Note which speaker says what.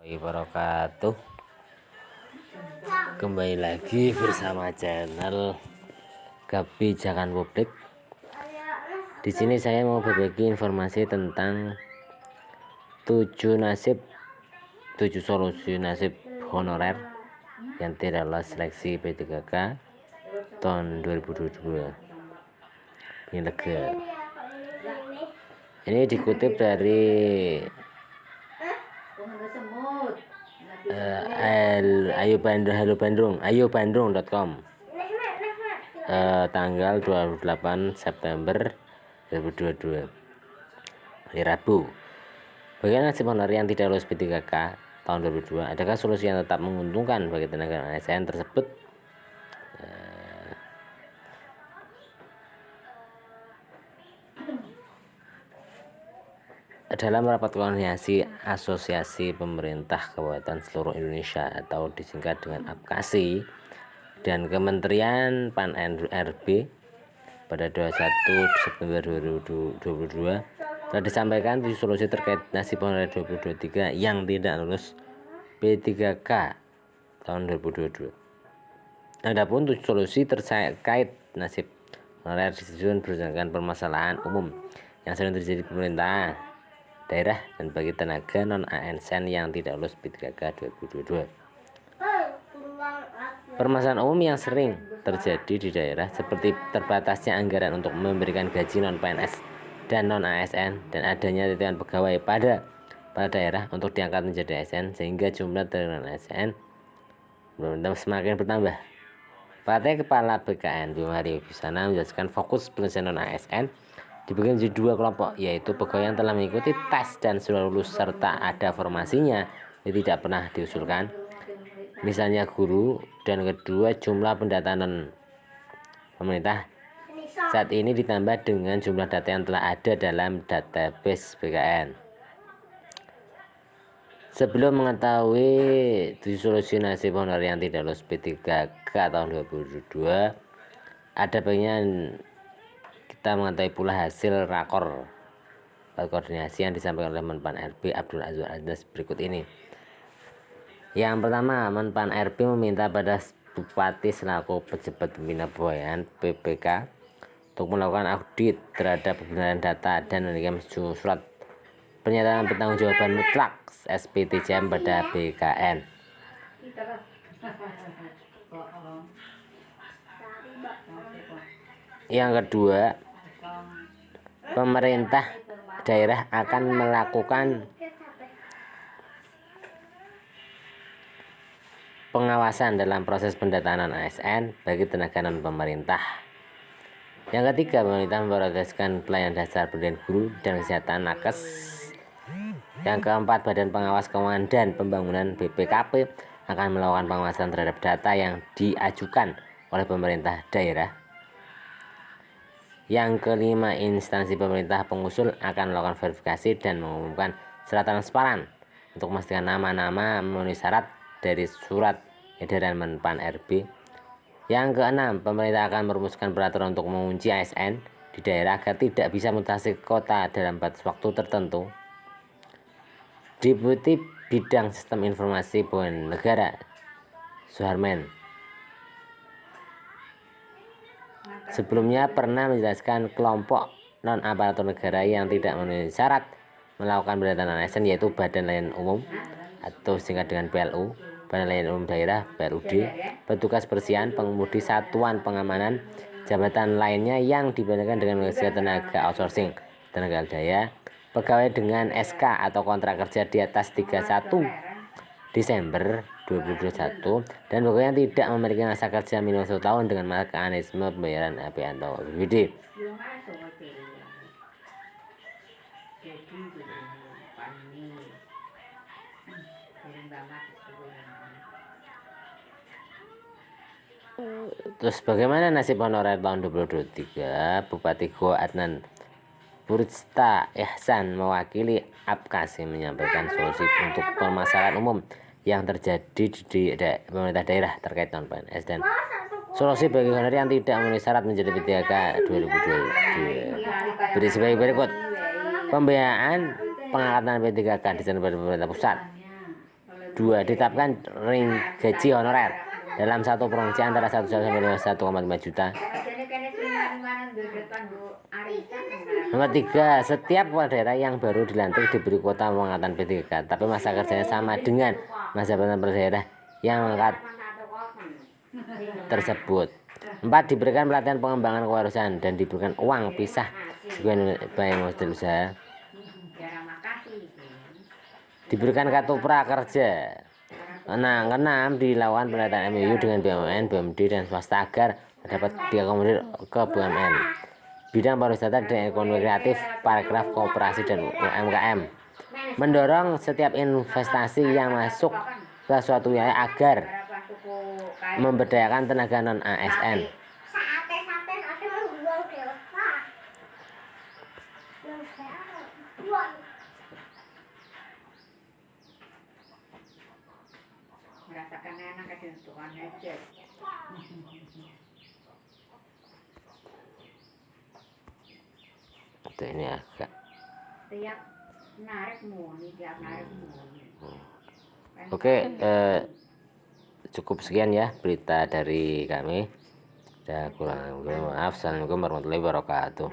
Speaker 1: Wabarakatuh. Kembali lagi bersama channel Kebijakan Publik. Di sini saya mau berbagi informasi tentang 7 solusi nasib honorer yang tidak lolos seleksi P3K tahun 2022. Ini lega. Ini dikutip dari ayobandung.com tanggal 28 September 2022 hari Rabu. Bagaimana nasib honorer yang tidak lulus P3K tahun 2022? Adakah solusi yang tetap menguntungkan bagi tenaga ASN tersebut? Dalam rapat koordinasi Asosiasi Pemerintah Kabupaten seluruh Indonesia atau disingkat dengan APKASI dan Kementerian PAN-RB pada 21 September 2022 telah disampaikan 7 solusi terkait nasib honorer 2023 yang tidak lulus P3K tahun 2022. Adapun 7 solusi terkait nasib honorer disusun berdasarkan permasalahan umum yang sering terjadi di pemerintah daerah dan bagi tenaga non-ASN yang tidak lulus P3K 2022. Permasalahan umum yang sering terjadi di daerah seperti terbatasnya anggaran untuk memberikan gaji non-PNS dan non-ASN dan adanya titipan pegawai pada daerah untuk diangkat menjadi ASN sehingga jumlah dari non-ASN semakin bertambah. Partai Kepala BKN Bima Arya Wibisana menjelaskan fokus penyelesaian non-ASN dibagi menjadi 2 kelompok, yaitu pegawai yang telah mengikuti tes dan sudah lulus serta ada formasinya yang tidak pernah diusulkan, misalnya guru, dan kedua jumlah pendataan pemerintah saat ini ditambah dengan jumlah data yang telah ada dalam database BKN. Sebelum mengetahui 7 solusi nasib honorer yang tidak lulus P3K tahun 2022, ada baiknya kita mengetahui pula hasil rakor koordinasi yang disampaikan oleh Menpan RB Abdul Azwar Aziz berikut ini. Yang pertama, Menpan RB meminta pada Bupati selaku pejabat pembina kepegawaian PPK untuk melakukan audit terhadap kebenaran data dan mengirim surat pernyataan pertanggungjawaban mutlak SPTJM pada BKN. Yang kedua, pemerintah daerah akan melakukan pengawasan dalam proses pendataan ASN bagi tenaga non-pemerintah. Yang ketiga, pemerintah memprioritaskan pelayanan dasar pendidikan guru dan kesehatan nakes. Yang keempat, Badan Pengawas Keuangan dan Pembangunan BPKP akan melakukan pengawasan terhadap data yang diajukan oleh pemerintah daerah. Yang kelima, instansi pemerintah pengusul akan melakukan verifikasi dan mengumumkan secara transparan untuk memastikan nama-nama memenuhi syarat dari surat edaran Menpan RB. Yang keenam, pemerintah akan merumuskan peraturan untuk mengunci ASN di daerah agar tidak bisa mutasi kota dalam batas waktu tertentu. Deputi Bidang Sistem Informasi Keuangan Negara Suharmen sebelumnya pernah menjelaskan kelompok non-aparatur negara yang tidak memenuhi syarat melakukan pendataan ASN yaitu Badan Layanan Umum atau singkat dengan PLU, Badan Layanan Umum Daerah (BLUD), petugas bersihan, pengemudi satuan pengamanan, jabatan lainnya yang dibandingkan dengan tenaga outsourcing, tenaga daya, pegawai dengan SK atau kontrak kerja di atas 31 Desember 2021 dan pegawai yang tidak memiliki masa kerja minimal 1 tahun dengan mekanisme pembayaran APN atau APBD. Terus bagaimana nasib honorer tahun 2023? Bupati Goa Adnan Purista Ihsan mewakili APKASI menyampaikan solusi untuk permasalahan umum yang terjadi di pemerintah daerah terkait non-PNS dan solusi bagi honorer yang tidak memenuhi syarat menjadi P3K 2022. Berikut sebagai berikut. Pembiayaan pengangkatan P3K disampaikan pada pemerintah pusat. 2. Ditetapkan ring gaji honorer dalam satu provinsi antara 1 sampai 1,5 juta. Nomor 3. Setiap kepala daerah yang baru dilantik diberi kuota pengangkatan P3K, tapi masa kerjanya sama dengan masa jabatan kepala daerah yang mengangkat tersebut. 4. Diberikan pelatihan pengembangan kewirausahaan dan diberikan uang pisah sebagai modal usaha. Diberikan kartu prakerja. 6. Dilakukan penelitian MOU dengan BUMN, BUMD, dan swasta agar dapat diakomodir ke BUMN. Bidang pariwisata dan ekonomi kreatif, paragraf koperasi dan UMKM. Mendorong setiap investasi yang masuk ke suatu wilayah agar memberdayakan tenaga non-ASN.
Speaker 2: Merasakan enak ketentuan aja.
Speaker 1: Ini agak
Speaker 2: Tiap narik muni.
Speaker 1: oke. Cukup sekian ya berita dari kami. Kurang maaf. Assalamualaikum warahmatullahi wabarakatuh.